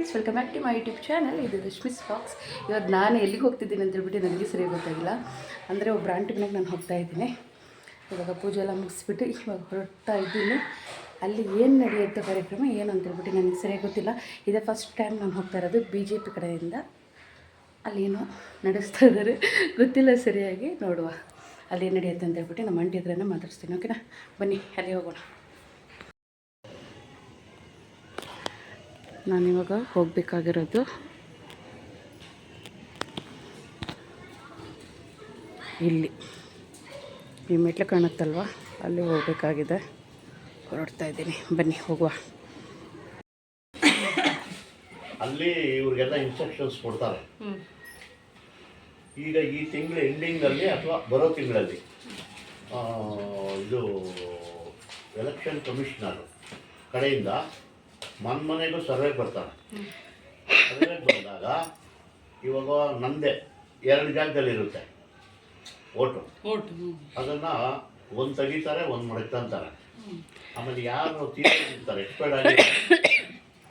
Friends, welcome back to my YouTube channel. ಇದು Rashmi's vlogs. ಇವತ್ತು ನಾನು ಎಲ್ಲಿಗೆ ಹೋಗ್ತಿದ್ದೀನಿ ಅಂತ ಹೇಳ್ಬಿಟ್ಟು ನನಗೆ ಸರಿಯಾಗಿ ಗೊತ್ತಾಗಿಲ್ಲ. ಅಂದರೆ ಒಬ್ಬರು ಆಂಟಿ ಮನೆಗೆ ನಾನು ಹೋಗ್ತಾ ಇದ್ದೀನಿ. ಇವಾಗ ಪೂಜೆ ಎಲ್ಲ ಮುಗಿಸ್ಬಿಟ್ಟು ಇವಾಗ ಹೊರಡ್ತಾ ಇದ್ದೀನಿ. ಅಲ್ಲಿ ಏನು ನಡೆಯುತ್ತೆ ಕಾರ್ಯಕ್ರಮ ಏನು ಅಂತ ಹೇಳ್ಬಿಟ್ಟು ನನಗೆ ಸರಿಯಾಗಿ ಗೊತ್ತಿಲ್ಲ. ಇದೇ ಫಸ್ಟ್ ಟೈಮ್ ನಾನು ಹೋಗ್ತಾ ಇರೋದು BJP ಕಡೆಯಿಂದ. ಅಲ್ಲೇನೋ ನಡೆಸ್ತಾ ಇದ್ದಾರೆ, ಗೊತ್ತಿಲ್ಲ ಸರಿಯಾಗಿ. ನೋಡುವ ಅಲ್ಲಿ ಏನು ನಡೆಯುತ್ತೆ ಅಂತ ಹೇಳ್ಬಿಟ್ಟು ನಮ್ಮ ಆಂಟಿ ಹತ್ರನೇ ಮಾತಾಡ್ಸ್ತೀನಿ. ಓಕೆನಾ, ಬನ್ನಿ ಅಲ್ಲಿ ಹೋಗೋಣ. ನಾನಿವಾಗ ಹೋಗಬೇಕಾಗಿರೋದು ಇಲ್ಲಿ, ಈ ಮೆಟ್ಲು ಕಾಣುತ್ತಲ್ವ, ಅಲ್ಲಿ ಹೋಗಬೇಕಾಗಿದೆ. ಹೊರಡ್ತಾ ಇದ್ದೀನಿ, ಬನ್ನಿ ಹೋಗುವ. ಅಲ್ಲಿ ಇವ್ರಿಗೆಲ್ಲ ಇನ್ಸ್ಟ್ರಕ್ಷನ್ಸ್ ಕೊಡ್ತಾರೆ. ಈಗ ಈ ತಿಂಗಳ ಎಂಡಿಂಗಲ್ಲಿ ಅಥವಾ ಬರೋ ತಿಂಗಳಲ್ಲಿ ಇದು ಎಲೆಕ್ಷನ್ ಕಮಿಷನರ್ ಕಡೆಯಿಂದ ಮನೆಗೂ ಸರ್ವೆಗೆ ಬರ್ತಾರೆ. ಸರ್ವೆಗೆ ಬಂದಾಗ ಇವಾಗ ನಂದೇ 2 ಜಾಗದಲ್ಲಿರುತ್ತೆ ಓಟು. ಅದನ್ನು ಒಂದು ತೆಗಿತಾರೆ, ಒಂದು ಮಡಗ್ತಾರೆ. ಆಮೇಲೆ ಯಾರು ತೀರ್ತಾರೆ ಎಕ್ಸ್ಪೈರ್ಡ್ ಆಗಿ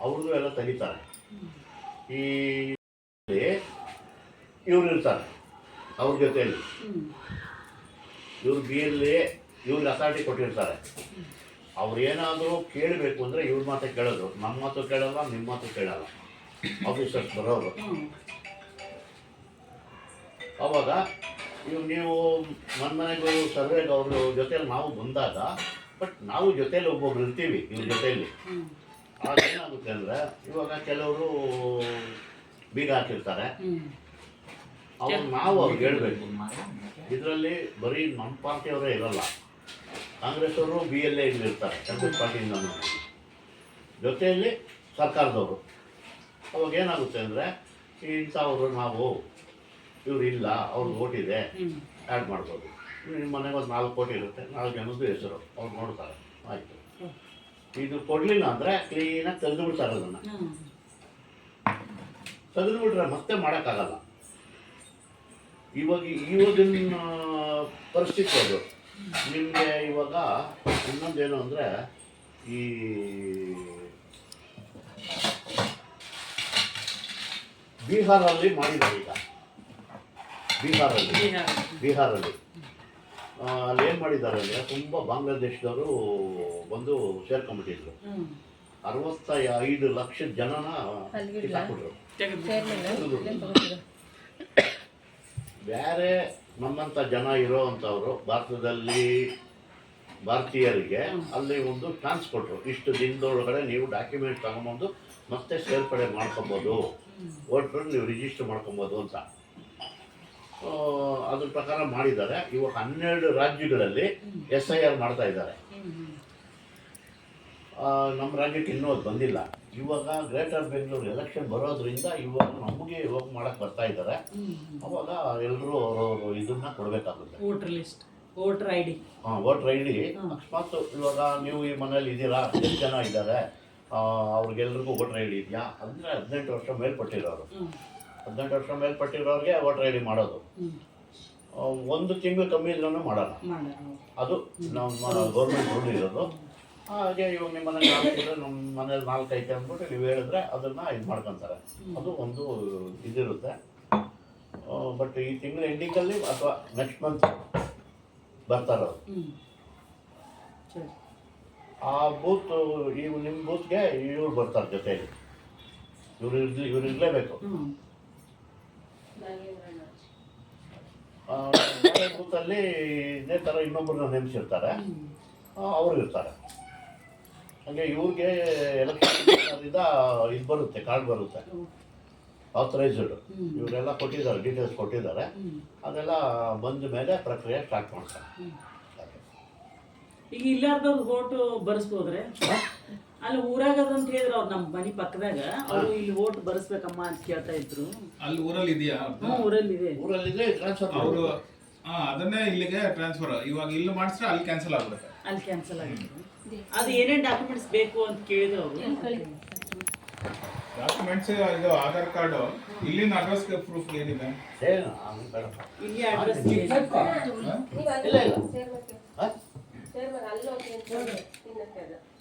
ಅವ್ರದ್ದು ಎಲ್ಲ ತೆಗಿತಾರೆ. ಈ ಇವ್ರು ಇರ್ತಾರೆ ಅವ್ರ ಜೊತೆಯಲ್ಲಿ. ಇವ್ರು ಇವ್ರಿಗೆ ಅಥಾರಿಟಿ ಕೊಟ್ಟಿರ್ತಾರೆ. ಅವ್ರು ಏನಾದರೂ ಕೇಳಬೇಕು ಅಂದರೆ ಇವ್ರ ಮಾತೇ ಕೇಳೋದು, ನಮ್ಮ ಮಾತು ಕೇಳಲ್ಲ, ನಿಮ್ಮ ಮಾತು ಕೇಳಲ್ಲ. ಆಫೀಸರ್ಸ್ ಬರೋರು ಅವಾಗ ನೀವು ಮನೆಗೂ ಸರ್ವೆಗೆ ಅವ್ರ ಜೊತೆಯಲ್ಲಿ ನಾವು ಬಂದಾಗ, ಬಟ್ ನಾವು ಜೊತೆಯಲ್ಲಿ ಒಬ್ಬೊಬ್ರು ಇರ್ತೀವಿ ಇವ್ರ ಜೊತೆಯಲ್ಲಿ. ಆಗೇನಾಗುತ್ತೆ ಅಂದರೆ ಇವಾಗ ಕೆಲವರು ಬೀಗ ಹಾಕಿರ್ತಾರೆ. ನಾವು ಅವ್ರಿಗೆ ಹೇಳಬೇಕು. ಇದರಲ್ಲಿ ಬರೀ ನಮ್ಮ ಪಾರ್ಟಿಯವರೇ ಇರಲ್ಲ, ಕಾಂಗ್ರೆಸ್ ಅವರು BLA ಇಲ್ಲಿರ್ತಾರೆ, ಕಾಂಗ್ರೆಸ್ ಪಾರ್ಟಿಯಿಂದ ಜೊತೆಯಲ್ಲಿ ಸರ್ಕಾರದವರು. ಅವಾಗ ಏನಾಗುತ್ತೆ ಅಂದರೆ ಇಂಥವ್ರು ನಾವು ಇವ್ರು ಇಲ್ಲ, ಅವ್ರಿಗೆ ಓಟಿದೆ, ಆ್ಯಡ್ ಮಾಡ್ಬೋದು. ನಿಮ್ಮ ಮನೆಗೆ ಒಂದು 4 ಕೋಟಿ ಇರುತ್ತೆ, 4 ಜನದ್ದು ಹೆಸರು ಅವ್ರು ನೋಡ್ತಾರೆ. ಆಯಿತು, ಇದು ಕೊಡಲಿಲ್ಲ ಅಂದರೆ ಕ್ಲೀನಾಗಿ ತೆಗೆದುಬಿಡ್ತಾರೆ. ಅದನ್ನು ತೆಗೆದುಬಿಟ್ರೆ ಮತ್ತೆ ಮಾಡೋಕ್ಕಾಗಲ್ಲ. ಇವಾಗಿನ ಪರಿಸ್ಥಿತಿ ಅದು. ನಿಮಗೆ ಇವಾಗ ಇನ್ನೊಂದೇನು ಅಂದರೆ, ಈ ಬಿಹಾರಲ್ಲಿ ಮಾಡಿದ್ದಾರೆ. ಈಗ ಬಿಹಾರಲ್ಲಿ ಅಲ್ಲಿ ಏನು ಮಾಡಿದ್ದಾರೆ ಅಂದರೆ, ತುಂಬ ಬಾಂಗ್ಲಾದೇಶದವರು ಬಂದು ಸೇರ್ಕೊಂಡ್ಬಿಟ್ಟಿದ್ರು. 65 ಲಕ್ಷ ಜನನ ಕಿತ್ತಾಕ್ಬಿಟ್ರು. ಬೇರೆ ನಮ್ಮಂಥ ಜನ ಇರೋ ಅಂಥವ್ರು ಭಾರತೀಯರಿಗೆ ಅಲ್ಲಿ ಒಂದು ಚಾನ್ಸ್ ಕೊಟ್ಟರು. ಇಷ್ಟು ದಿನದೊಳಗಡೆ ನೀವು ಡಾಕ್ಯುಮೆಂಟ್ ತಗೊಂಬಂದು ಮತ್ತೆ ಸೇರ್ಪಡೆ ಮಾಡ್ಕೊಬೋದು, ವೋಟ್ರ್ ನೀವು ರಿಜಿಸ್ಟರ್ ಮಾಡ್ಕೊಬೋದು ಅಂತ. ಅದ್ರ ಪ್ರಕಾರ ಮಾಡಿದ್ದಾರೆ. ಇವಾಗ 12 ರಾಜ್ಯಗಳಲ್ಲಿ SIR ಮಾಡ್ತಾ ಇದ್ದಾರೆ. ನಮ್ಮ ರಾಜ್ಯಕ್ಕೆ ಇನ್ನೂ ಅದು ಬಂದಿಲ್ಲ. ಇವಾಗ ಗ್ರೇಟರ್ ಬೆಂಗಳೂರು ಎಲೆಕ್ಷನ್ ಬರೋದ್ರಿಂದ ಇವಾಗ ನಮಗೆ ಇವಾಗ ಮಾಡಕ್ಕೆ ಬರ್ತಾ ಇದ್ದಾರೆ. ಅವಾಗ ಎಲ್ಲರೂ ಅವ್ರವ್ರು ಇದನ್ನ ಕೊಡಬೇಕಾಗುತ್ತೆ. Voter I D. ಅಕಸ್ಮಾತ್ ಇವಾಗ ನೀವು ಈ ಮನೇಲಿ ಇದ್ದೀರಾ, 10 ಜನ ಇದ್ದಾರೆ, ಅವ್ರಿಗೆಲ್ರಿಗೂ ವೋಟರ್ ID ಇದೆಯಾ ಅಂದರೆ 18 ವರ್ಷ ಮೇಲ್ಪಟ್ಟಿರೋರು, 18 ವರ್ಷ ಮೇಲ್ಪಟ್ಟಿರೋರಿಗೆ ವೋಟರ್ ID ಮಾಡೋದು. 1 ತಿಂಗಳು ಕಮ್ಮಿ ಇದ್ರೂ ಮಾಡಲ್ಲ. ಅದು ನಮ್ಮ ಗೌರ್ಮೆಂಟ್ ರೂಲ್ ಇರೋದು. ಹಾಗೆ ಇವಾಗ ನಿಮ್ಮ ಮನೇಲಿ 4 ಇದ್ದರೆ ನಮ್ಮ ಮನೇಲಿ 4 ಐತೆ ಅಂದ್ಬಿಟ್ಟು ನೀವು ಹೇಳಿದ್ರೆ ಅದನ್ನು ಇದು ಮಾಡ್ಕೊತಾರೆ. ಅದು ಒಂದು ಇದಿರುತ್ತೆ. ಬಟ್ ಈ ತಿಂಗಳ ಎಂಡಿಂಗಲ್ಲಿ ಅಥವಾ ನೆಕ್ಸ್ಟ್ ಮಂತ್ ಬರ್ತಾರದು. ಆ ಬೂತ್ ನಿಮ್ಮ ಬೂತ್ಗೆ ಇವ್ರು ಬರ್ತಾರೆ ಜೊತೆಯಲ್ಲಿ. ಇವ್ರು ಇರಲೇಬೇಕು. ಬೂತಲ್ಲಿ ಇದೇ ಥರ ಇನ್ನೊಬ್ಬರನ್ನ ನೇಮಿಸಿರ್ತಾರೆ, ಅವರು ಇರ್ತಾರೆ. ಹಾಗೆ ಇವ್ರಿಗೆ ಎಲೆಕ್ಷನ್ ಇದು ಬರುತ್ತೆ, ಕಾರ್ಡ್ ಬರುತ್ತೆ, ಆಥರೈಸ್ಡ್. ಇವರೆಲ್ಲ ಕೊಟ್ಟಿದ್ದಾರೆ, ಡೀಟೇಲ್ಸ್ ಕೊಟ್ಟಿದ್ದಾರೆ. ಅದೆಲ್ಲ ಬಂದ ಮೇಲೆ ಪ್ರಕ್ರಿಯೆ ಸ್ಟಾರ್ಟ್ ಮಾಡ್ತಾರೆ. ಈಗ ಇಲ್ಲಾರ್ದವ್ರು ಓಟು ಬರ್ಸ್ಬೋದ್ರೆ ಅಲ್ಲಿ ಊರಾಗದಂತ ಹೇಳಿದ್ರು. ಅವ್ರು ನಮ್ಮ ಮನೆ ಪಕ್ಕದಾಗ ಅವರು ಇಲ್ಲಿ ಓಟ್ ಬರ್ಸ್ಬೇಕಮ್ಮ ಅಂತ ಕೇಳ್ತಾ ಇದ್ರು. ಅಲ್ಲಿ ಊರಲ್ಲಿ ಇದೆಯಾ? ಊರಲ್ಲಿದೆ ಟ್ರಾನ್ಸ್ಫರ್ ಅವರು ಅದನ್ನೇ ಇಲ್ಲಿಗೆ ಟ್ರಾನ್ಸ್ಫರ್. ಇವಾಗ ಇಲ್ಲಿ ಮಾಡಿಸಿದ್ರೆ ಅಲ್ಲಿ ಕ್ಯಾನ್ಸಲ್ ಆಗ್ಬಿಡುತ್ತೆ. ಅಲ್ಲಿ ಕ್ಯಾನ್ಸಲ್ ಆಗಿದೆ. ಅದು ಏನೇನು ಡಾಕ್ಯುಮೆಂಟ್ಸ್ ಬೇಕು ಅಂತ ಕೇಳಿದ್ರು ಅವರು. ಡಾಕ್ಯುಮೆಂಟ್ಸ್ ಇದು ಆಧಾರ್ ಕಾರ್ಡ್, ಇಲ್ಲಿನ ಅಡ್ರೆಸ್ ಪ್ರೂಫ್ ಏನಿದೆ? ಇಲ್ಲಿ ಅಡ್ರೆಸ್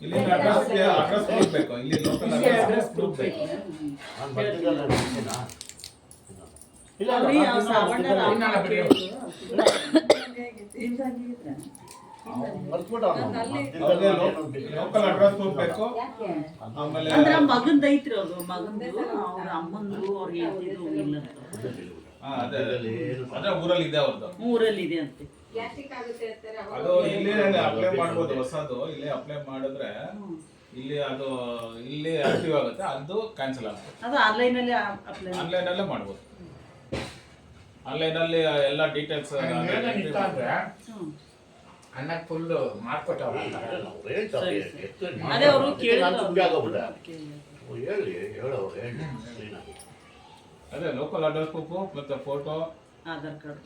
ಇಲ್ಲಿ ಅಡ್ರೆಸ್ ಪ್ರೂಫ್ ಬೇಕು, ಇಲ್ಲಿ ಲೋಕಲ್ ಅಡ್ರೆಸ್ ಪ್ರೂಫ್ ಬೇಕು. ನಾನು ಬರ್ತಿದ್ದಲ್ಲ ಬರ್ತೀನಾ? ಇಲ್ಲ ಅವ್ರಿಗೆ ಅವ್ರ ಸಾವಣ್ಣನ ಅವ್ನ ಲೋಕಲ್ ಅಡ್ರೆಸ್ ಪ್ರೂಫ್ ಬೇಕು. ಆಮೇಲೆ ಅಂದ್ರ ಮಗಂದ ಐತ್ರಿ ಅವ್ರು ಮಗಂದು ಅವ್ರ ಅಮ್ಮಂದು ಅವ್ರ ಹೇಳ್ತಿದ್ರು ಇಲ್ಲ ಅದೇ ಅದೇ ಊರಲ್ಲಿ ಇದೆ ಅವ್ರದ್ದು, ಊರಲ್ಲಿ ಇದೆ ಅಂತೆ. ಅದು ಇಲ್ಲಿ ಅಪ್ಲೈ ಮಾಡ್ಬೋದು. ಹೊಸದು ಇಲ್ಲಿ ಅಪ್ಲೈ ಮಾಡಿದ್ರೆ ಇಲ್ಲಿ ಅದು ಇಲ್ಲಿ ಆಕ್ಟಿವ್ ಆಗುತ್ತೆ, ಅದು ಕ್ಯಾನ್ಸಲ್ ಆಗುತ್ತೆ. ಅದು ಆನ್ಲೈನ್ ಅಲ್ಲಿ ಅಪ್ಲೈ ಆನ್ಲೈನ್ ಅಲ್ಲೇ ಮಾಡ್ಬೋದು. ಆನ್ಲೈನ್ ಅಲ್ಲಿ ಎಲ್ಲ ಡೀಟೇಲ್ಸ್ ಅನ್ನ ಫುಲ್ ಮಾಡ್ಕೊಟ್ಟವ್ರ ಅದೇ ಅವರು ಅದೇ ಲೋಕಲ್ ಅಡ್ರೆಸ್ ಪ್ರೂಫ್ ಮತ್ತೆ photo, Aadhaar card,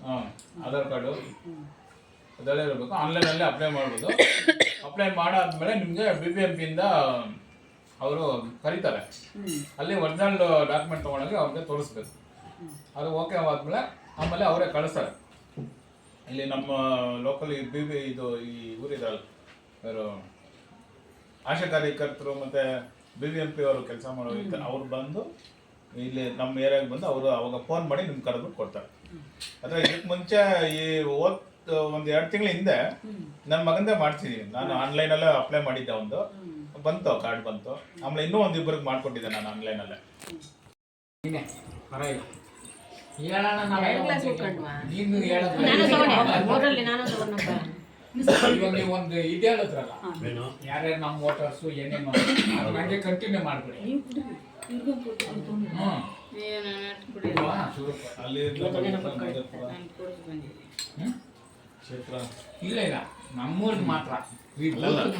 Aadhaar card ಅದೆಲ್ಲ ಇರಬೇಕು. ಆನ್ಲೈನಲ್ಲಿ ಅಪ್ಲೈ ಮಾಡ್ಬೋದು. ಅಪ್ಲೈ ಮಾಡಾದ್ಮೇಲೆ ನಿಮಗೆ BBMP ಇಂದ ಅವರು ಕರೀತಾರೆ. ಅಲ್ಲಿ ಒರಿಜಿನಲ್ ಡಾಕ್ಯುಮೆಂಟ್ ತೊಗೊಂಡೋಗಿ ಅವ್ರಿಗೆ ತೋರಿಸ್ಬೇಕು. ಅದು ಓಕೆ ಆದ್ಮೇಲೆ ಆಮೇಲೆ ಅವರೇ ಕಳಿಸ್ತಾರೆ. ಇಲ್ಲಿ ನಮ್ಮ ಲೋಕಲ್ ಇದು ಈ ಊರಿದಲ್ಲ ಇವರು ಆಶಾ ಕಾರ್ಯಕರ್ತರು ಮತ್ತು BBMP ಅವರು ಕೆಲಸ ಮಾಡೋ ಅವ್ರು ಬಂದು ಇಲ್ಲಿ ನಮ್ಮ ಏರಿಯಾಗೆ ಬಂದು ಅವರು ಅವಾಗ ಫೋನ್ ಮಾಡಿ ನಿಮ್ಗೆ ಕರೆದ್ಬಿಟ್ಟು ಕೊಡ್ತಾರೆ. ಆದರೆ ಇದಕ್ಕೆ ಮುಂಚೆ ಈ ಒಂದು 2 ತಿಂಗಳ ಹಿಂದೆ ನನ್ನ ಮಗಂದೇ ಮಾಡ್ತಿದ್ದೀನಿ ನಾನು. ಆನ್ಲೈನಲ್ಲೇ ಅಪ್ಲೈ ಮಾಡಿದ್ದೆ, ಒಂದು ಬಂತು ಕಾರ್ಡ್ ಬಂತು. ಆಮೇಲೆ ಇನ್ನೂ ಒಂದು ಇಬ್ಬರಿಗೆ ಮಾಡ್ಕೊಟ್ಟಿದ್ದೆ ನಾನು ಆನ್ಲೈನಲ್ಲೇ. ಹೇಳೋಣ ನೀನು ಇವಾಗ ನೀವು ಒಂದು ಇದು ಹೇಳಿದ್ರಲ್ಲ, ಯಾರ್ಯಾರು ನಮ್ಮ ವೋಟರ್ಸು ಏನೇನು ನನಗೆ ಕಂಟಿನ್ಯೂ ಮಾಡ್ಬಿಡಿ. ಅಲ್ಲಿ ಕ್ಷೇತ್ರ ಇಲ್ಲ ಇಲ್ಲ ನಮ್ಮೂರಿಗೆ ಮಾತ್ರ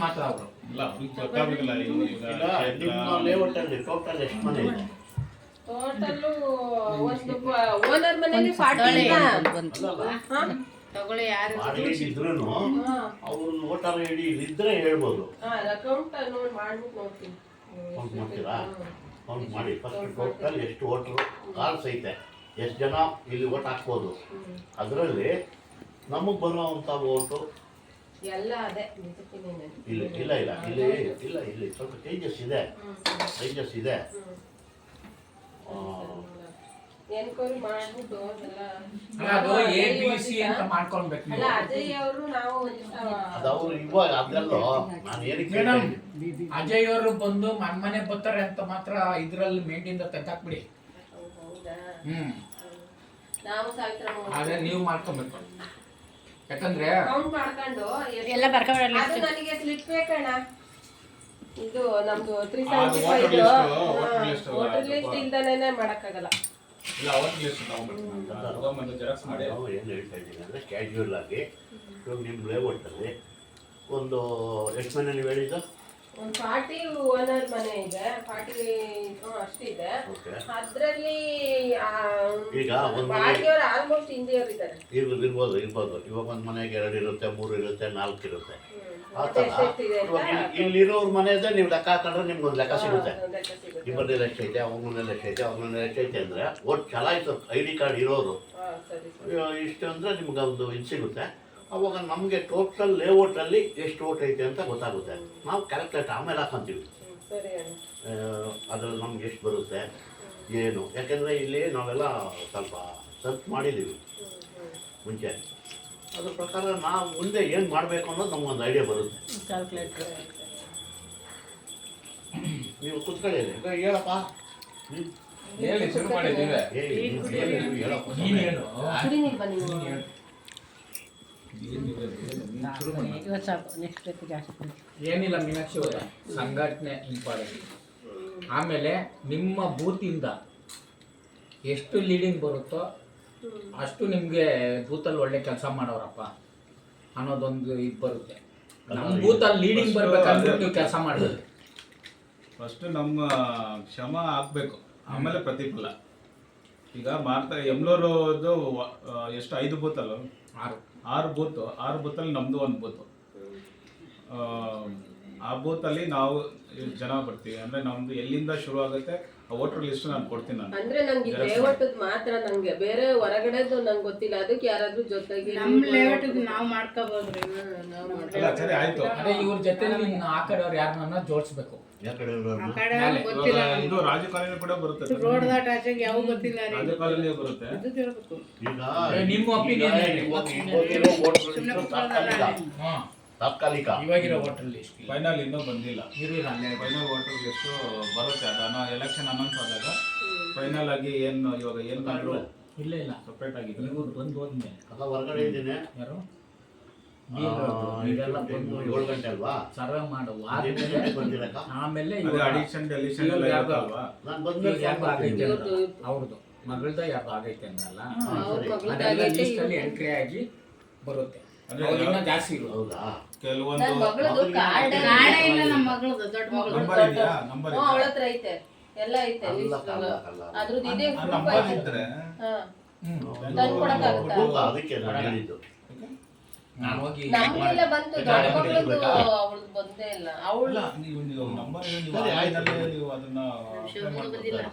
ಮಾತ್ರ ಅವರು ಇಲ್ಲ ಅವ್ರಿಗೆ ಗೊತ್ತಾಗಲಿಲ್ಲ. ಲೇಔಟಲ್ಲಿ ಟೋಟಲ್ ಎಷ್ಟು ಮನೆ ಇದೆ? ಓನರ್ ಮನೆಯಲ್ಲಿ ಇದ್ರೂ ಅವ್ರು ವೋಟರ್ ಐಡಿ ಇದ್ರೆ ಹೇಳ್ಬೋದು. ಅಕೌಂಟ್ ನೋಡಿ ಮಾಡ್ಬಿಟ್ಟು ನೋಡ್ತೀನಿ. ಕೌಂಟ್ ಮಾಡ್ತೀರಾ? ಕೌಂಟ್ ಮಾಡಿ ಫಸ್ಟ್ ಟೋಟಲ್ ಎಷ್ಟು ವೋಟ್ರು ಕಾರ್ಡ್ಸ್ ಐತೆ, ಎಷ್ಟು ಜನ ಇಲ್ಲಿ ವೋಟ್ ಹಾಕ್ಬೋದು, ಅದರಲ್ಲಿ ನಮಗೆ ಬರುವಂಥ ವೋಟು ಎಲ್ಲ ಅದೇ ಇಲ್ಲ ಇಲ್ಲ ಇಲ್ಲ ಇಲ್ಲಿ ಇಲ್ಲ ಇಲ್ಲಿ ಸ್ವಲ್ಪ ಚೇಂಜಸ್ ಇದೆ. ಎನ್ಕ್ವೈರಿ ಮಾಡ್ಬಿಟ್ಟು ಅದು ABC ಅಂತ ಮಾಡ್ಕೊಳ್ಬೇಕು ಅಲ್ಲ ಅಜಯ್ ಅವರು ನಾವು ಅದು ಅವರು ಇವಾಗ ಅದೆಲ್ಲ ನಾನು ಏನಕ್ಕೆ ಮೇಡಮ್ ಅಜಯ್ ಅವರು ಬಂದು ಮನೆ ಬರ್ತಾರೆ ಅಂತ ಮಾತ್ರ ಇದ್ರಲ್ಲಿ ಮೇಂಟಿಂದ ತೆಗ್ದಾಕ್ಬಿಡಿ. ಹೌದಾ ನಾವು ಸಾವಿತ್ರ ಅದೇ ನೀವು ಮಾಡ್ಕೊಬೇಕು. ಯಾಕಂದ್ರೆ ಕೌಂಟ್ ಮಾಡ್ಕೊಂಡು ಎಲ್ಲ ಬರ್ಕೊಬಿಡಲ್ಲ. ಅದು ನನಗೆ ಸ್ಲಿಪ್ ಬೇಕಣ್ಣ. ಇದು ನಮ್ದು voter 375 ವೋಟರ್ ಲಿಸ್ಟ್ ಇಲ್ದನೇ ಮಾಡಕ್ಕಾಗಲ್ಲ. ಇಲ್ಲ ವೋಟರ್ ಲಿಸ್ಟ್ ತಗೊಂಡ್ಬಂದು ಜೆರಾಕ್ಸ್ ಮಾಡಿ. ನಾವು ಏನು ಹೇಳ್ತಾ ಇದ್ದೀನಿ ಅಂದರೆ ಕ್ಯಾಶುವಲ್ ಆಗಿ ಇವಾಗ ನಿಮ್ಮ ಲೇಔಟಲ್ಲಿ ಒಂದು ಎಷ್ಟು ಮನೆ ನೀವು ಹೇಳಿದ್ದು? ಒಂದು 40 ಓನರ್ ಮನೆ ಇದೆ, 40 ಅಷ್ಟಿದೆ. ಅದ್ರಲ್ಲಿ ಈಗ ಒಂದು ಬಾಡಿಗೆಯವರು ಆಲ್ಮೋಸ್ಟ್ ಹಿಂದಿಯವರು ಇದ್ದಾರೆ. ಇರ್ಬೋದು ಇವಾಗ ಒಂದು ಮನೆಗೆ 2 ಇರುತ್ತೆ, 3 ಇರುತ್ತೆ, 4 ಇರುತ್ತೆ. ಆ ಥರ ಇವಾಗ ಇಲ್ಲಿರೋರ ಮನೆಯದೇ ನೀವು ಲೆಕ್ಕ ಹಾಕೊಂಡ್ರೆ ನಿಮ್ಗೊಂದು ಲೆಕ್ಕ ಸಿಗುತ್ತೆ. ಇಬ್ಬರದಲ್ಲಿ ಎಷ್ಟೈತೆ, ಅವ್ರ ಮನೇಲಿ ಎಷ್ಟೈತೆ, ಅವ್ರ ಮನೇಲಿ ಎಷ್ಟೈತೆ ಅಂದರೆ ಒಟ್ಟು ಚಲಾಯಿಸೋ ID ಕಾರ್ಡ್ ಇರೋರು ಇಷ್ಟು ಅಂದರೆ ನಿಮ್ಗೆ ಒಂದು ಇದು ಸಿಗುತ್ತೆ. ಅವಾಗ ನಮಗೆ ಟೋಟಲ್ ಲೇಔಟಲ್ಲಿ ಎಷ್ಟು ಓಟ್ ಐತೆ ಅಂತ ಗೊತ್ತಾಗುತ್ತೆ. ನಾವು ಕ್ಯಾಲ್ಕುಲೇಟ್ ಆಮೇಲೆ ಹಾಕೊಂತೀವಿ ಅದ್ರಲ್ಲಿ ನಮ್ಗೆ ಎಷ್ಟು ಬರುತ್ತೆ ಏನು. ಯಾಕೆಂದರೆ ಇಲ್ಲಿ ನಾವೆಲ್ಲ ಸ್ವಲ್ಪ ಸರ್ಚ್ ಮಾಡಿದ್ದೀವಿ ಮುಂಚೆ. ಅದ್ರ ಪ್ರಕಾರ ನಾವು ಮುಂದೆ ಏನು ಮಾಡಬೇಕು ಅನ್ನೋದು ನಮಗೊಂದು ಐಡಿಯಾ ಬರುತ್ತೆ. ನೀವು ಕುತ್ಕೊಳ್ಳಿ ಹೇಳಪ್ಪ. ಹೇಳಿ ಶುರು ಮಾಡಿದ್ದೀವಿ. ಹೇಳಪ್ಪ ನೀನೇನು ಏನಿಲ್ಲ ಮೀನಾಕ್ಷಿ ಅವರ ಸಂಘಟನೆ ಇಂಪಾರ್ಟೆಂಟ್. ಆಮೇಲೆ ನಿಮ್ಮ ಬೂತಿಂದ ಎಷ್ಟು ಲೀಡಿಂಗ್ ಬರುತ್ತೋ ಅಷ್ಟು ನಿಮಗೆ ಬೂತಲ್ಲಿ ಒಳ್ಳೆ ಕೆಲಸ ಮಾಡೋರಪ್ಪ ಅನ್ನೋದೊಂದು ಇದು ಬರುತ್ತೆ. ನಮ್ಮ ಬೂತಲ್ಲಿ ಲೀಡಿಂಗ್ ಬರ್ಬೇಕಂದ್ರೆ ನೀವು ಕೆಲಸ ಮಾಡಬೇಕು. ಫಸ್ಟ್ ನಮ್ಮ ಶ್ರಮ ಹಾಕ್ಬೇಕು, ಆಮೇಲೆ ಪ್ರತಿಫಲ. ಈಗ ಮಾಡ್ತಾ ಎಮ್ಲೂರದು ಎಷ್ಟು 5 ಬೂತ್ ಅಲ್ಲ, 6 ಬೂತು. 6 ಬೂತಲ್ಲಿ ನಮ್ಮದು ಒಂದು ಬೂತು. ಆ ಬೂತಲ್ಲಿ ನಾವು ಜನ ಬರ್ತೀವಿ ಅಂದರೆ ನಮ್ಮದು ಎಲ್ಲಿಂದ ಶುರು ಆಗುತ್ತೆ ವೋಟರ್ ಲಿಸ್ಟ್ ನಾನು ಕೊಡ್ತೀನಿ ನಾನು. ಅಂದ್ರೆ ನಂಗೆ ಲೇಔಟದ್ ಮಾತ್ರ ನಂಗೆ ಬೇರೆ ಹೊರಗಡೆದು ನಂಗೆ ಗೊತ್ತಿಲ್ಲ. ಅದಕ್ಕೆ ಯಾರಾದ್ರೂ ಜೊತೆಗೆ ನಾವು ಮಾಡ್ಕೋಬೋದ್ರಿ. ಅಲ್ಲ ಸರಿ ಆಯ್ತು. ಅದೇ ಇವ್ರ ಜೊತೆ ನೀನು ಆ ಕಡೆಯವ್ರು ಯಾರನ್ನ ಜೋಡಿಸ್ಬೇಕು. ಯಾವ ಕಡೆ ಇರೋರು? ಇವಾಗ ಇದು ರಾಜಕಾಲನಿ ಕೂಡ ಬರುತ್ತೆ, ರೋಡ್ ದಾಟ್ ಆಚೆಗೆ ಯಾವ ಗೊತ್ತಿಲ್ಲ ರೀ. ರಾಜಕಾಲನಿ ಬರುತ್ತೆ. ಅದು ತಿಳ್ಬೇಕು. ಈಗ ನಿಮ್ಮ opinion ಹೇಳಿ. ಇವಾಗಿರೋ voter list ತಾತ್ಕಾಲಿಕ. ಇವಾಗಿರೋ ವೋಟರ್ ಲಿಸ್ಟ್ ಫೈನಲ್ ಇನ್ನೂ ಬಂದಿಲ್ಲ. ಅಲ್ಲೇ ಫೈನಲ್ ವೋಟರ್ ಲಿಸ್ಟ್ ಬರುತ್ತೆ. ಅದನ್ನು ಎಲೆಕ್ಷನ್ ಅನೌನ್ಸ್ ಆದಾಗ ಫೈನಲ್ ಆಗಿ ಏನು ಇವಾಗ ಏನು ಕಂಡ್ರು ಇಲ್ಲ ಇಲ್ಲ ಸಪ್ರೇಟ್ ಆಗಿದೆ. ಇವ್ರು ಬಂದು ಹೋದ್ಮೇಲೆ ಅಲ್ಲ ಹೊರಗಡೆ ಇದ್ದೀನಿ. ಯಾರು ಇದೆಲ್ಲ ಬಂದು 7 ಗಂಟೆ ಅಲ್ವಾ? ಸರ್ವೆ ಮಾಡು ಬಂದಿರಕ್ಕ ಆಮೇಲೆ ಅದು ಅಡಿಷನ್ ಡೆಲಿಷನ್ ಎಲ್ಲ ಇರುತ್ತೆ ಅಲ್ವಾ? ನಾನು ಬಂದ್ಮೇಲೆ ಯಾರ್ದು ಆಗೈತೆ ಅವ್ರದ್ದು ಮಗಳದ ಯಾರ್ದು ಆಗೈತೆ ಅಂದ್ರಲ್ಲ, ಅದೆಲ್ಲ ಲಿಸ್ಟ್ ಅಲ್ಲಿ ಎಂಟ್ರಿ ಆಗಿ ಬರುತ್ತೆ. ಅಂದ್ರೆ ಇನ್ನೂ ಜಾಸ್ತಿ ಇರೋದು. ಹೌದಾ? ಕೆಲವೊಂದು ನಾಳೆ ಇಲ್ಲ ನಮ್ಮ ಮಗಳದು ದೊಡ್ಡ ಮಗಳು. ನಂಬರ್ ಇದೆಯಾ? ನಂಬರ್ ಅವಳ ಹತ್ರ ಐತೆ, ಎಲ್ಲ ಐತೆ ಅಲ್ಲ, list. ಅಲ್ಲ, ಅಲ್ಲ. ಅದ್ರದ್ದು ಇದೆ proof ನಂಬರ್ ಐತೆ. ಇದ್ರೆ ಹಾ. ತಂದು ಕೊಡಕ್ಕಾಗುತ್ತಾ? ಅದಕ್ಕೆ ನಾನು ಹೇಳಿದ್ದು. ನಾನು ಹೋಗಿ ನಮ್ಗೆಲ್ಲ ಬಂತು, ದೊಡ್ಡ ಮಗಳದ್ದು ಅವಳದು ಬಂದೇ ಇಲ್ಲ. ಅವಳು ಅಲ್ಲ, ನೀವು ನಂಬರ್ ನೀವು ಸರಿ, ಆಯ್ತು. ಆನ್ಲೈನಲ್ಲೇ ನೀವು ಅದನ್ನ apply ಮಾಡ್ಬೋದು.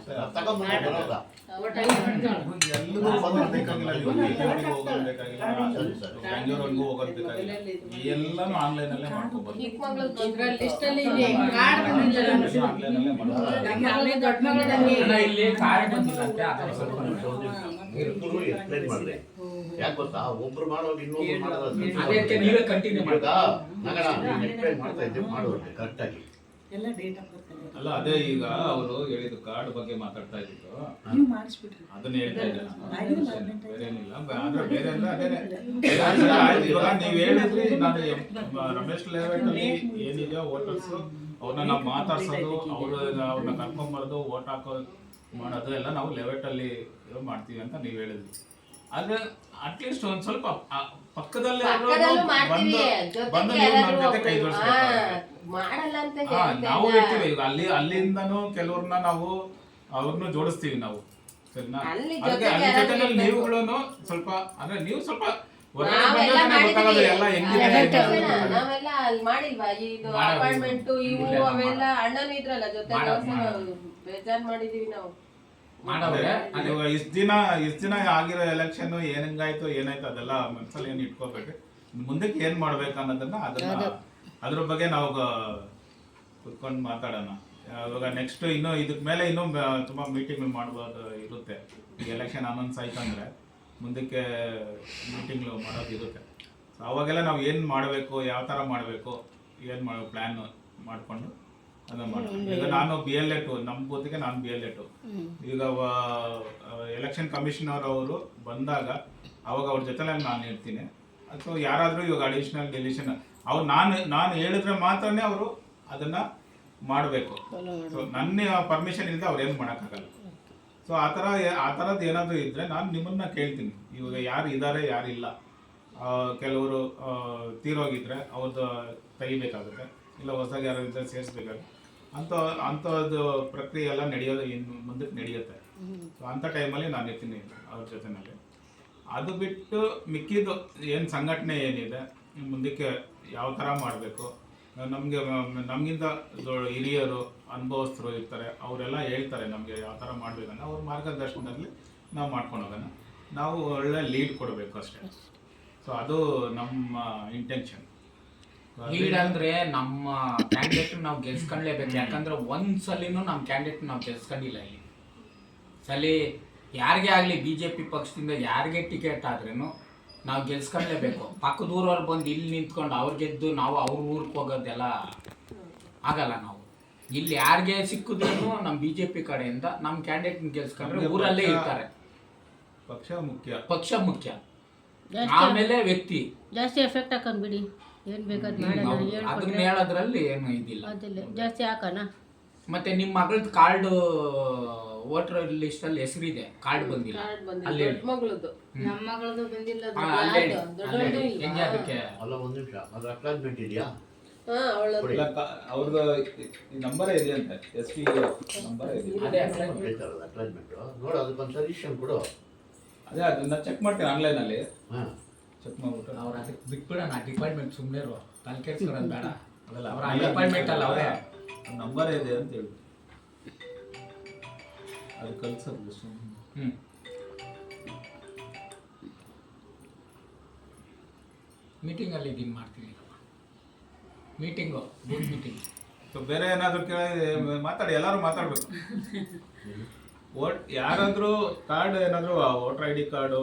ತಗೊಂಡ್ಬಂದು ಬರೋದಾ? ಎಲ್ಲರೂ ಬಂದು ಬೇಕಾಗಿಲ್ಲ, ನೀವು BJP ಹೋಗೋದು ಬೇಕಾಗಿಲ್ಲ, ಸರಿ, ಸರಿ. ಬೆಂಗಳೂರಿಗೂ ಹೋಗೋದು ಬೇಕಾಗಿಲ್ಲ, ಎಲ್ಲಾನು ಆನ್ಲೈನ್ ಅಲ್ಲೇ ಮಾಡ್ಕೋಬಹುದು. ಚಿಕ್ಕ ಮಗಳದ್ದು ಲಿಸ್ಟ್ ಅಲ್ಲಿ ಇದೆ. ಕಾರ್ಡ್ ಬಂದಿಲ್ಲ ನಮ್ಗೆ. ಆನ್ಲೈನ್ ಅಲ್ಲೇ ಮಾಡ್ಬೋದು. ನಮ್ಮಲ್ಲಿ ದೊಡ್ಡ ಮಗಳದಂಗೆ ಅಣ್ಣ, ಇಲ್ಲಿ ಕಾರ್ಡ್ ಬಂದಿಲ್ಲಂತೆ, ಅದನ್ನ ಸ್ವಲ್ಪ ಇಬ್ಬರು ಎಕ್ಸ್ಪ್ಲೈನ್ ಮಾಡಿದೆ. ಯಾಕೆ ಗೊತ್ತಾ, ಒಬ್ರು ಮಾಡೋದು ಇನ್ನೊಬ್ರು ಮಾಡೋದು ಅದಕ್ಕೆ ನೀವೇ ಕಂಟಿನ್ಯೂ ಮಾಡಿ. ಎಕ್ಸ್ಪ್ಲೈನ್ ಮಾಡ್ತಾ ಇದ್ದೆ, ಮಾಡೋದು ಕರೆಕ್ಟಾಗಿ. ಎಲ್ಲ ಡೇಟ್ ಆಫ್ ಬರ್ತ್ ಅಲ್ಲ ಅದೇ ಈಗ ಅವರು ಹೇಳಿದ್ದು ಕಾರ್ಡ್ ಬಗ್ಗೆ ಮಾತಾಡ್ತಾ ಇದ್ದಿದ್ದು, ನೀವು ಮಾಡಿಸ್ಬಿಟ್ರಿ. ಅದನ್ನ ಹೇಳ್ತಾ ಇದ್ದೆ ನಾನು. ಬೇರೆ ಏನಿಲ್ಲ, ಅಂದ್ರೆ ಬೇರೆ ಅಂದ್ರೆ ಅದೇನೆ. ಆಯ್ತು, ಇವಾಗ ನೀವು ಹೇಳಿದ್ರಿ, ನಾನು ರಮೇಶ್ ಲೇಔಟ್ ಅಲ್ಲಿ ಏನಿದೆ ವೋಟರ್ಸ್ ಅವ್ರನ್ನ ನಾವು ಮಾತಾಡ್ಸೋದು, ಅವ್ರನ್ನ ಕರ್ಕೊಂಬರೋದು, ವೋಟ್ ಹಾಕೋ ಮಾಡೋದು ಎಲ್ಲ ನಾವು ಲೇಔಟ್ ಅಲ್ಲಿ ಮಾಡ್ತೀವಿ ಅಂತ ನೀವು ಹೇಳಿದ್ರಿ. ಆದ್ರೆ ಅಟ್ಲೀಸ್ಟ್ ಒಂದ್ ಸ್ವಲ್ಪ ಪಕ್ಕದಲ್ಲೇ ಪಕ್ಕದಲ್ಲೂ ಮಾಡ್ತೀವಿ, ಬಂದು ಜೊತೆಗೆ ನೀವು ನಮ್ಮ ಯಾರಾದ್ರೂ ಜೊತೆ ಕೈ ಒಬ್ರು, ಜೋಡಿಸ್ಬೇಕು. ಮಾಡಲ್ಲ ಅಂತ ನಾವು ಹೇಳ್ತಾ ಇರ್ತೀವಿ ಈಗ ಅಲ್ಲಿಂದನೂ ಕೆಲವ್ರನ್ನ ನಾವು ಅವ್ರನ್ನ ಜೋಡಿಸ್ತೀವಿ ನಾವು, ಸರಿನಾ? ಅಲ್ಲಿ ಅದಕ್ಕೆ ಜೊತೆಗೆ ಅಲ್ಲಿ ಜೊತೆನಲ್ಲಿ ಯಾರಾದ್ರೂ ನೀವುಗಳನ್ನು ಸ್ವಲ್ಪ ಅಂದ್ರೆ ನೀವು ಸ್ವಲ್ಪ ಹೊರಗಡೆ ನಾವೆಲ್ಲ ಬಂದ್ರೆ ಗೊತ್ತಾಗೋದು ಎಲ್ಲ ಹೆಂಗಿದೆ ಅಂತ. ನಾವೆಲ್ಲ ಅಲ್ಲಿ ಮಾಡಿಲ್ವಾ ಇದು ಅಪಾರ್ಟ್ಮೆಂಟ್ ಇವು ಅವೆಲ್ಲ ಅಣ್ಣನೂ ಇದ್ರಲ್ಲ ಜೊತೆ ಬೇಜಾರ್ ಮಾಡಿದೀವಿ ನಾವು. ಮಾಡವ್ರೆ. ಇವಾಗ ಇಷ್ಟ ದಿನ ಆಗಿರೋ ಎಲೆಕ್ಷನ್ ಏನಂಗಾಯ್ತು ಏನಾಯ್ತು ಅದೆಲ್ಲ ಮನಸ್ಸಲ್ಲಿ ಏನು ಇಟ್ಕೋಬೇಕು. ಮುಂದಕ್ಕೆ ಏನ್ ಮಾಡ್ಬೇಕು ಅನ್ನೋದನ್ನ ಅದ್ರ ಬಗ್ಗೆ ನಾವು ಕುತ್ಕೊಂಡು ಮಾತಾಡೋಣ. ಇವಾಗ ನೆಕ್ಸ್ಟ್ ಇನ್ನೂ ಇದಕ್ ಮೇಲೆ ಇನ್ನೂ ತುಂಬಾ ಮೀಟಿಂಗ್ ಮಾಡ್ಬೋದು ಇರುತ್ತೆ. ಈಗ ಎಲೆಕ್ಷನ್ ಅನೌನ್ಸ್ ಆಯ್ತಂದ್ರೆ ಮುಂದಕ್ಕೆ ಮೀಟಿಂಗ್ ಮಾಡೋದು ಇರುತ್ತೆ. ಸೊ ಅವಾಗೆಲ್ಲ ನಾವು ಏನು ಮಾಡಬೇಕು, ಯಾವ ಥರ ಮಾಡಬೇಕು, ಏನು ಮಾಡಬೇಕು ಪ್ಲ್ಯಾನ್ ಮಾಡಿಕೊಂಡು ಅದನ್ನ ಮಾಡ್ತೀವಿ. ಈಗ ನಾನು BLA 2 ನಮ್ಮ ಬೂತಿಗೆ ನಾನು BLA 2. ಈಗ ಎಲೆಕ್ಷನ್ ಕಮಿಷನರ್ ಅವರು ಬಂದಾಗ ಅವಾಗ ಅವ್ರ ಜೊತೆಲೆ ನಾನು ಇರ್ತೀನಿ. ಅಥವಾ ಯಾರಾದರೂ ಇವಾಗ ಅಡಿಷನಲ್ ಡೆಲಿಷನ್ ಅವ್ರು ನಾನು ಹೇಳಿದ್ರೆ ಮಾತ್ರನೇ ಅವರು ಅದನ್ನ ಮಾಡಬೇಕು. ಸೊ ನನ್ನ ಪರ್ಮಿಷನ್ ಇಲ್ಲದೆ ಅವ್ರು ಏನು ಮಾಡೋಕ್ಕಾಗಲ್ಲ. ಸೊ ಆ ಥರದ್ದು ಏನಾದರೂ ಇದ್ದರೆ ನಾನು ನಿಮ್ಮನ್ನ ಕೇಳ್ತೀನಿ. ಇವಾಗ ಯಾರು ಇದ್ದಾರೆ ಯಾರಿಲ್ಲ, ಕೆಲವರು ತೀರೋಗಿದ್ರೆ ಅವ್ರದ್ದು ತೆಗಿಬೇಕಾಗುತ್ತೆ, ಇಲ್ಲ ಹೊಸದಾಗಿ ಯಾರು ಇದ್ದರೆ ಸೇರಿಸ್ಬೇಕಾಗುತ್ತೆ. ಅಂಥದ್ದು ಪ್ರಕ್ರಿಯೆ ಎಲ್ಲ ನಡೆಯೋದು ಇನ್ನು ಮುಂದಕ್ಕೆ ನಡೆಯುತ್ತೆ. ಸೊ ಅಂಥ ಟೈಮಲ್ಲಿ ನಾನು ಇರ್ತೀನಿ ಅವ್ರ ಜೊತೆನಲ್ಲಿ. ಅದು ಬಿಟ್ಟು ಮಿಕ್ಕಿದ್ದು ಏನು ಸಂಘಟನೆ ಏನಿದೆ ಮುಂದಕ್ಕೆ ಯಾವ ಥರ ಮಾಡಬೇಕು, ನಮಗಿಂತ ಹಿರಿಯರು ಅನುಭವಸ್ಥರು ಇರ್ತಾರೆ, ಅವರೆಲ್ಲ ಹೇಳ್ತಾರೆ ನಮಗೆ ಯಾವ ಥರ ಮಾಡಬೇಕಂತ. ಅವ್ರ ಮಾರ್ಗದರ್ಶನದಲ್ಲಿ ನಾವು ಮಾಡ್ಕೊಂಡು ಹೋಗೋಣ. ನಾವು ಒಳ್ಳೆ ಲೀಡ್ ಕೊಡಬೇಕು ಅಷ್ಟೇ. ಸೊ ಅದು ನಮ್ಮ ಇಂಟೆನ್ಷನ್. ಲೀಡ್ ಅಂದ್ರೆ ನಮ್ಮ ಕ್ಯಾಂಡಿಡೇಟ್ ನಾವು ಗೆಲ್ಸ್ಕೊಂಡ್ಲೇಬೇಕು. ಯಾಕಂದ್ರೆ ಒಂದ್ಸಲಿನೂ ನಮ್ಮ ಕ್ಯಾಂಡಿಡೇಟ್ ನಾವು ಗೆಲ್ಸ್ಕೊಂಡಿಲ್ಲ. ಇಲ್ಲಿ ಸಲಿ ಯಾರಿಗೇ ಆಗಲಿ BJP ಪಕ್ಷದಿಂದ ಯಾರಿಗೆ ಟಿಕೆಟ್ ಆದ್ರೂ ನಾವು ಗೆಲ್ಸ್ಕೊಂಡ್ಲೇಬೇಕು. ಪಕ್ಕದ ಊರವ್ರು ಬಂದು ಇಲ್ಲಿ ನಿಂತ್ಕೊಂಡು ಅವ್ರು ಗೆದ್ದು ನಾವು ಅವ್ರ ಊರಿಗೆ ಹೋಗೋದೆಲ್ಲ ಆಗಲ್ಲ. ನಾವು ಇಲ್ಲಿ ಯಾರಿಗೆ ಸಿಕ್ಕಿದ್ರೂ ನಮ್ಮ BJP ಕಡೆಯಿಂದ ನಮ್ಮ ಕ್ಯಾಂಡಿಡೇಟ್ ಗೆಲ್ಸ್ಕೊಂಡ್ರೆ ಊರಲ್ಲೇ ಇರ್ತಾರೆ. ಪಕ್ಷ ಮುಖ್ಯ, ಆಮೇಲೆ ವ್ಯಕ್ತಿ ಜಾಸ್ತಿ ಎಫೆಕ್ಟ್ ಹಾಕೊಂಡ್ಬಿಡಿ. ಏನ್ ಬೇಕಾದ್ ಅದನ್ನ ಹೇಳೋದ್ರಲ್ಲಿ ಏನು ಇದಿಲ್ಲ. ಅದಿಲ್ಲ ಜಾಸ್ತಿ ಹಾಕೋಣ. ಮತ್ತೆ ನಿಮ್ಮ ಮಗಳದ್ದು ಕಾರ್ಡ್ ವೋಟರ್ ಲಿಸ್ಟ್ ಅಲ್ಲಿ ಹೆಸರಿದೆ, ಕಾರ್ಡ್ ಬಂದಿಲ್ಲ. ಅಲ್ಲಿ ದೊಡ್ಡ ಮಗಳದ್ದು ನಮ್ಮ ಮಗಳದು ಬಂದಿಲ್ಲ. ಹೆಂಗೆ ಅದಕ್ಕೆ ಅಲ್ಲ, ಒಂದು ನಿಮಿಷ, ಅದು ಅಟ್ಲಾಜ್ಮೆಂಟ್ ಇದೆಯಾ? ಅವ್ರದ್ದು ನಂಬರೇ ಇದೆ ಅಂತ ST ನಂಬರ್ ಇದೆ. ಅದೇ ಅಟ್ಲಾಜ್ಮೆಂಟ್ ನೋಡು, ಅದಕ್ಕೊಂದು ಸಜೆಷನ್ ಕೊಡು. ಅದೇ ಅದನ್ನ ಚೆಕ್ ಮಾಡ್ತೀನಿ ಆನ್ಲೈನಲ್ಲಿ. ಹಾಂ, ಚೆಕ್ ಮಾಡ್ಬಿಟ್ಟು ಅವ್ರ ಅದಕ್ಕೆ ಬಿಟ್ಬಿಡೋಣ. ಡಿಪಾರ್ಟ್ಮೆಂಟ್ ಸುಮ್ಮನೆ ತಲೆ ಕೆಡ್ಸ್ಕೊಳೋದು ಬೇಡ. ಅದಲ್ಲ ಅವ್ರ ಡಿಪಾರ್ಟ್ಮೆಂಟ್ ಅಲ್ಲ, ಅವರೇ ನಂಬರೇ ಇದೆ ಅಂತ ಹೇಳಿ. ಅದು ಕಲ್ಸೋದು ಹ್ಞೂ ಮೀಟಿಂಗಲ್ಲಿ ಇದನ್ನು ಮಾಡ್ತೀನಿ ಮೀಟಿಂಗು ಬೂತ್ ಮೀಟಿಂಗ್. ಸೊ ಬೇರೆ ಏನಾದರೂ ಕೇಳಿ ಮಾತಾಡಿ, ಎಲ್ಲರೂ ಮಾತಾಡಬೇಕು. ಯಾರಾದರೂ ಕಾರ್ಡ್ ಏನಾದರೂ ವೋಟರ್ ಐ ಡಿ ಕಾರ್ಡು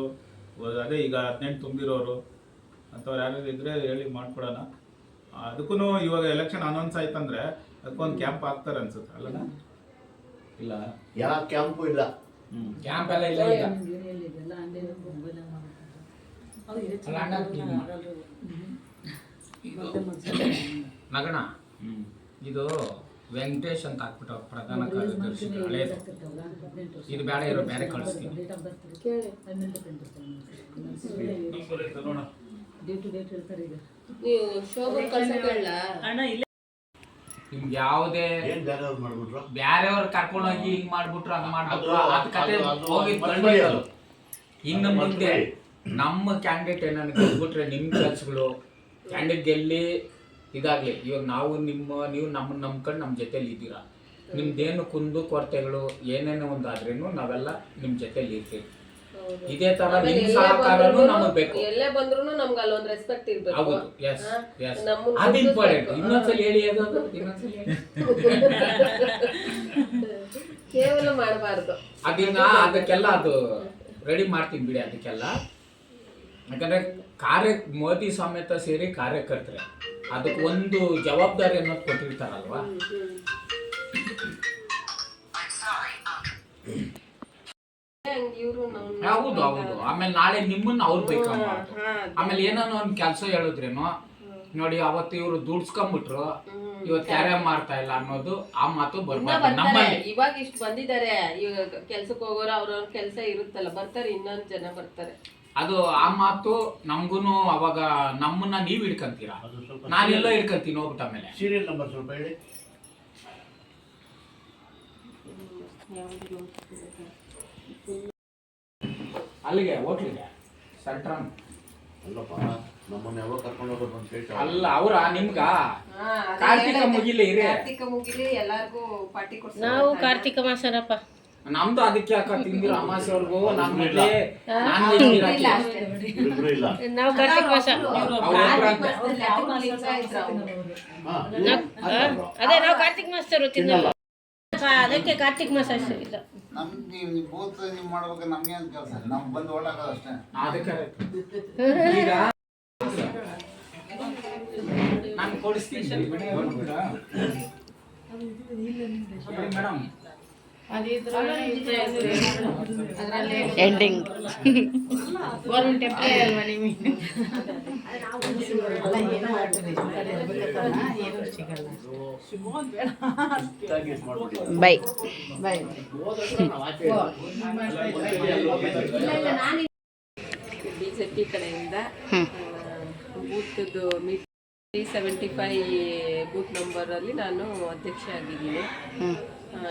ಅದೇ ಈಗ 18 ತುಂಬಿರೋರು ಅಂಥವ್ರು ಯಾರಾದ್ರು ಇದ್ದರೆ ಹೇಳಿ ಮಾಡ್ಕೊಡೋಣ. ಅದಕ್ಕೂ ಇವಾಗ ಎಲೆಕ್ಷನ್ ಅನೌನ್ಸ್ ಆಯ್ತಂದ್ರೆ ಅದಕ್ಕೊಂದು ಕ್ಯಾಂಪ್ ಹಾಕ್ತಾರೆ ಅನ್ಸುತ್ತೆ ಅಲ್ಲನ? ಇಲ್ಲ ಯಾವ ಕ್ಯಾಂಪು ಇಲ್ಲ. ಕ್ಯಾಂಪ್ ಎಲ್ಲ ಇಲ್ಲ ಈಗ. ಅಲ್ಲ ಅಣ್ಣ, ನಗಣ ಇದು ವೆಂಕಟೇಶ್ ಅಂತ ಹಾಕ್ಬಿಟ್ಟು ಪ್ರಧಾನ ಕಾರ್ಯದರ್ಶಿ ಹಳೇದು. ಇದು ಬೇಡ ಇರೋ ಬೇರೆ ಕಳಿಸ್ತೀನಿ. ನೀವು ಶೋಭನ್ ಕಳ್ಸಕ್ಕೆ ಹೇಳ ಅಣ್ಣ ಇಲ್ಲ ನಿಮ್ಗೆ ಯಾವುದೇ ಏನ್ ಬೇರೆಯವ್ರು ಮಾಡ್ಬಿಟ್ರು? ಬ್ಯಾರೆಯವ್ರು ಕರ್ಕೊಂಡೋಗಿ ಹಿಂಗ್ ಮಾಡ್ಬಿಟ್ರು ಹಂಗ್ ಮಾಡ್ಬಿಟ್ರು ಅದು- ಅದ್ ಕತೆ ಅದು- ಹೋಗಿ ಅದು ಬಂದ್ಬಿಟ್ಟರು. ಇನ್ನು ಅದು ಮುಂದೆ ಮರ್ತ್ಬಿಡಿ. ನಮ್ಮ ಕ್ಯಾಂಡಿಡೇಟ್ ಏನಾದ್ರು ಗೆದ್ಬಿಟ್ರೆ ನಿಮ್ಮ ಕೆಲಸಗಳು ಕ್ಯಾಂಡಿಡೇಟ್ ಗೆಲ್ಲಿ ಇದಾಗ್ಲಿ. ಇವಾಗ ನೀವು ನಮ್ಮನ್ನ ನಂಬ್ಕೊಂಡು ನಮ್ಮ ಜೊತೆಲಿ ಇದ್ದೀರಾ. ನಿಮ್ದೇನು ಕುಂದು ಕೊರತೆಗಳು ಏನೇನೋ ಒಂದು ಆದ್ರೇನು ನಾವೆಲ್ಲ ನಿಮ್ಮ ಜೊತೆಲಿ ಇರ್ತೀವಿ. ಇದೇ ತರ ನಿಮ್ ಸಹಕಾರನು ನಮಗ್ ಬೇಕು. ಎಲ್ಲೇ ಬಂದ್ರು ನಮ್ಗೆ ಅಲ್ಲೊಂದ್ ರೆಸ್ಪೆಕ್ಟ್ ಇರ್ಬೇಕು. ಹೌದು, ಎಸ್ ಎಸ್, ನಮ್ಮನ್ನ ಅದು ಇಂಪಾರ್ಟೆಂಟ್. ಗುರುತಿಸ್ಬೇಕು. ಇನ್ನೊಂದ್ಸಲ ಹೇಳಿ ಅದು ಇನ್ನೊಂದ್ಸಲ ಹೇಳಿ. ಕೇವಲ ಮಾಡಬಾರ್ದು. ಅದನ್ನ ಅದಕ್ಕೆಲ್ಲ ಅದು ರೆಡಿ ಮಾಡ್ತೀನಿ ಬಿಡಿ. ಅದಕ್ಕೆಲ್ಲ ಯಾಕಂದ್ರೆ ಮೋದಿ ಸಮೇತ ಸೇರಿ ಕಾರ್ಯಕರ್ತರೆ ಅದಕ್ಕೆ ಒಂದು ಜವಾಬ್ದಾರಿ ಅನ್ನೋದು ಕೊಟ್ಟಿರ್ತಾರಲ್ವಾ. ಹೌದು ಹೌದು. ಆಮೇಲೆ ನಾಳೆ ನಿಮ್ಮನ್ನ ಅವ್ರು ಬೇಕಮ್ಮ. ಆಮೇಲೆ ಏನಾನ ಒಂದ್ ಕೆಲಸ ಹೇಳಿದ್ರೇನು ನೋಡಿ ಅವತ್ತು ಇವ್ರು ದುಡ್ಸ್ಕೊಂಡ್ಬಿಟ್ರು ಇವತ್ತು ಯಾರೇ ಮಾಡ್ತಾ ಇಲ್ಲ ಅನ್ನೋದು ಆ ಮಾತು ಬರ್ಬಾರ್ದು ನಮ್ಮಲ್ಲಿ. ಇವಾಗ ಇಷ್ಟು ಬಂದಿದ್ದಾರೆ, ಇವಾಗ ಕೆಲ್ಸಕ್ಕೆ ಹೋಗೋರು ಅವ್ರವ್ರ ಕೆಲಸ ಇರುತ್ತಲ್ಲ, ಬರ್ತಾರೆ, ಇನ್ನೊಂದ್ ಜನ ಬರ್ತಾರೆ. ಅದು ಆ ಮಾತು ನಮ್ಗೂನು ಅವಾಗ ನಮ್ಮನ್ನ ನೀವ್ ಹಿಡ್ಕಂತೀರಾ, ಅದು ಸ್ವಲ್ಪ ನಾನೆಲ್ಲೋ ಹಿಡ್ಕಂತೀನಿ ಹೋಗ್ಬಿಟ್ಟ ಆಮೇಲೆ. ಸೀರಿಯಲ್ ನಂಬರ್ ಸ್ವಲ್ಪ ಹೇಳಿ. ಅಲ್ಲಿಗೆ ಹೋಟ್ಲಿಗೆ ಸೆಂಟ್ರನ್ ಅಲ್ಲಪ್ಪ, ನಮ್ಮನ್ನ ಯಾವಾಗ ಕರ್ಕೊಂಡು ಹೋಗೋದು ಅಂತ ಹೇಳ್ತಾರೆ. ಅಲ್ಲ ಅವ್ರ ನಿಮ್ಗ ಹಾ, ಅದೇ ಕಾರ್ತಿಕ ಹೇಳಿದೆ. ಮುಗಿಲಿ ಇರಿ. ಕಾರ್ತಿಕ ಮುಗಿಲಿ ಎಲ್ಲಾರ್ಗೂ ಪಾರ್ಟಿ ಕೊಡ್ತಾರೆ. ನಾವು ಕಾರ್ತಿಕ ಮಾಸನಪ್ಪ. ನಮ್ದು ಅದಕ್ಕೆ ಯಾಕ ತಿಂದಿರ ಅಮಾಸೆವರೆಗೂ ನಾನು ಇಲ್ಲ. ನಾನ್ ಇಲ್ಲ ಅಷ್ಟೇ. ಇಬ್ರು ಇಲ್ಲ. ನಾವು ಕಾರ್ತಿಕ ಮಾಸ ಹಾ, ಅದೇ ನಾವು ಕಾರ್ತಿಕ ಮಾಸ್ತರು ತಿನ್ನಲ್ಲ. ಅದಕ್ಕೆ ಕಾರ್ತಿಕ ಮಾಸ ಅಷ್ಟೇ ಇಲ್ಲ. ನಮ್ದು ನೀವು ಬೂತ್ ನೀವು ಮಾಡ್ಬೇಕು, ನಮ್ಗೇನು ಕೆಲಸ, ನಮ್ಗೆ ಬಂದು ಓಟ್ ಹಾಕೋದು ಅಷ್ಟೇ. ಅದಕ್ಕೆ ಈಗ ನಾನು ಕೊಡಿಸ್ತೀನಿ ಮೇಡಮ್. ಎಂಡಿಂಗ್ ಗೌರ್ಮೆಂಟ್ ಎಂಪ್ಲಾಯ್ ಅಲ್ವಾ ನೀವು? ಬೈ. ಬಿಜೆಪಿ ಕಡೆಯಿಂದ ಬೂತ್ದು 375 ಬೂತ್ ನಂಬರಲ್ಲಿ ನಾನು ಅಧ್ಯಕ್ಷೆ ಆಗಿದ್ದೀನಿ.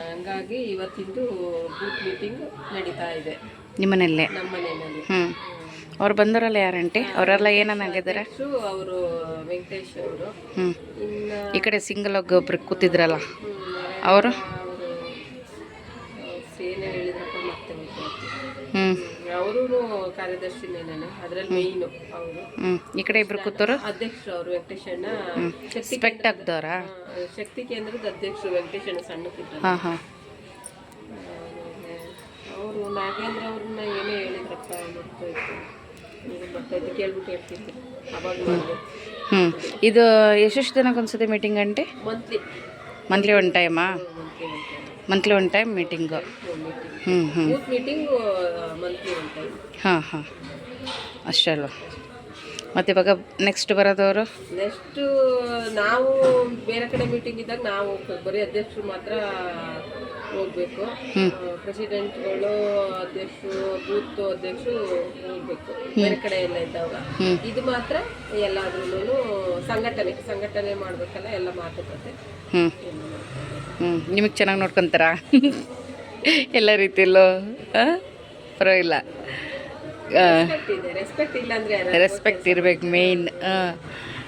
ಹಂಗಾಗಿ ಇವತ್ತಿಂದು ಬೂತ್ ಮೀಟಿಂಗ್ ನಡೀತಾ ಇದೆ ನಿಮ್ಮನೆಲ್ಲೇ? ನಮ್ಮ ಮನೆಯಲ್ಲಿ. ಅವ್ರು ಬಂದವರಲ್ಲ ಯಾರಂಟಿ? ಅವರೆಲ್ಲ ಏನನ್ನಾಗಿದ್ದಾರೆ? ಅವರು ವೆಂಕಟೇಶ್ ಅವರು. ಇನ್ನು ಈ ಕಡೆ ಸಿಂಗಲ್ ಆಗಿ ಒಬ್ರು ಕೂತಿದ್ರಲ್ಲ ಅವರು? ಏನೇ ಹೇಳಿದ್ರಪ್ಪ ಮತ್ತೆ ಹ್ಞೂ ಅವರು ಕಾರ್ಯದರ್ಶಿನೇನೆ, ಅದ್ರಲ್ಲಿ ಮೇಯ್ನು ಅವರು. ಈ ಕಡೆ ಇಬ್ರು ಕೂತರು ಅಧ್ಯಕ್ಷರು ಅವರು ವೆಂಕಟೇಶಣ್ಣ, ಶಕ್ತಿ ಸ್ಪೆಕ್ಟ್ ಆಗ್ದವ್ರಾ? ಶಕ್ತಿ ಕೇಂದ್ರದ ಅಧ್ಯಕ್ಷರು ವೆಂಕಟೇಶಣ್ಣ ಸಣ್ಣಕ್ಕಿದ್ದರು. ಹಾಂ ಹಾಂ. ಅವರು ನಾಗೇಂದ್ರ ಅವ್ರನ್ನ ಏನೇ ಹೇಳಿದ್ರಪ್ಪ ಬರ್ತಾಯಿತ್ತು, ಕೇಳ್ಬಿಟ್ಟು ಹೇಳ್ತಿದ್ದೆ ಅವಾಗ ಮಾಡಿದೆ. ಇದು ಎಷ್ಟೆಷ್ಟು ದಿನಕ್ಕೊಂದ್ಸತಿ ಮೀಟಿಂಗ್ ಅಂಟಿ? ಮಂತ್ಲಿ ಒನ್ ಟೈಮಾ? Monthly one time meeting. Booth meeting monthly one time. ಹಾಂ ಅಷ್ಟೇ ಅಲ್ವ? ಮತ್ತು ಇವಾಗ ನೆಕ್ಸ್ಟ್ ಬರೋದವರು? ನೆಕ್ಸ್ಟು ನಾವು ಬೇರೆ ಕಡೆ ಮೀಟಿಂಗ್ ಇದ್ದಾಗ ನಾವು ಬರೀ ಅಧ್ಯಕ್ಷರು ಮಾತ್ರ ಹೋಗ್ಬೇಕು. ಪ್ರೆಸಿಡೆಂಟ್ಗಳು, ಅಧ್ಯಕ್ಷರು, ಬೂತ್ ಅಧ್ಯಕ್ಷರು ಹೋಗ್ಬೇಕು ಬೇರೆ ಕಡೆ ಎಲ್ಲ ಇದ್ದಾಗ. ಇದು ಮಾತ್ರ ಎಲ್ಲಾದ್ರೂ ಸಂಘಟನೆ ಮಾಡ್ಬೇಕಲ್ಲ, ಎಲ್ಲ ಮಾತುಕತೆ. ನಿಮಗೆ ಚೆನ್ನಾಗಿ ನೋಡ್ಕೊತಾರಾ ಎಲ್ಲ ರೀತಿಯಲ್ಲೂ? ಪರವಾಗಿಲ್ಲ, ರೆಸ್ಪೆಕ್ಟ್ ಇಲ್ಲ ಅಂದ್ರೆ ರೆಸ್ಪೆಕ್ಟ್ ಇರ್ಬೇಕು ಮೇಯ್ನ್.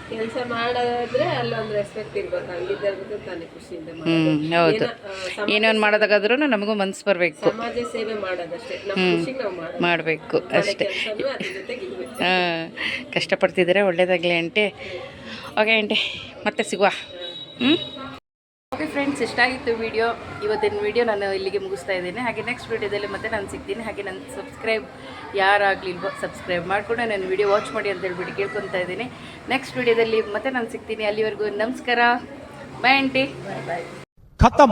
ಕೆಲಸ ಮಾಡೋದಾದ್ರೆ ಅಲ್ಲೊಂದು ರೆಸ್ಪೆಕ್ಟ್ ಇರ್ಬೇಕು, ಹಂಗಿದ್ದಾಗ ತಾನೇ ಖುಷಿಯಿಂದ ಮಾಡೋದು. ಹೌದು. ಏನೋ, ಸಮಾಜ ಏನೊಂದು ಮಾಡೋದಾಗಾದ್ರೂ ನಮಗೂ ಮನ್ಸು ಬರಬೇಕು, ಸಮಾಜ ಸೇವೆ ಮಾಡೋದಷ್ಟೇ, ನಮ್ಮ ಖುಷಿಗೆ ನಾವು ಮಾಡೋದು. ಮಾಡಬೇಕು ಅಷ್ಟೇ. ಕೆಲಸನೂ ಅದ್ರ ಜೊತೆಗೆ ಇರ್ಬೇಕು. ಹಾಂ, ಕಷ್ಟಪಡ್ತಿದ್ದೀರಾ, ಒಳ್ಳೇದಾಗಲಿ ಆಂಟಿ. ಓಕೆ ಆಂಟಿ, ಮತ್ತೆ ಸಿಗುವ. ಓಕೆ ಫ್ರೆಂಡ್ಸ್, ಇಷ್ಟಾಗಿತ್ತು ವಿಡಿಯೋ. ಇವತ್ತಿನ ವಿಡಿಯೋ ನಾನು ಇಲ್ಲಿಗೆ ಮುಗಿಸ್ತಾ ಇದ್ದೀನಿ. ಹಾಗೆ ನೆಕ್ಸ್ಟ್ ವಿಡಿಯೋದಲ್ಲಿ ಮತ್ತೆ ನಾನು ಸಿಗ್ತೀನಿ. ಹಾಗೆ ನನ್ನ ಸಬ್ಸ್ಕ್ರೈಬ್ ಯಾರಾಗಲಿಲ್ವೋ ಸಬ್ಸ್ಕ್ರೈಬ್ ಮಾಡಿಕೊಂಡು ನನ್ನ ವಿಡಿಯೋ ವಾಚ್ ಮಾಡಿ ಅಂತ ಹೇಳ್ಬಿಟ್ಟು ಕೇಳ್ಕೊತಾ ಇದ್ದೀನಿ. ನೆಕ್ಸ್ಟ್ ವಿಡಿಯೋದಲ್ಲಿ ಮತ್ತೆ ನಾನು ಸಿಗ್ತೀನಿ. ಅಲ್ಲಿವರೆಗೂ ನಮಸ್ಕಾರ. Bye aunty. ಬಾಯ್. खत्म.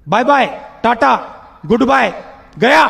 Bye bye, tata, good bye, गया.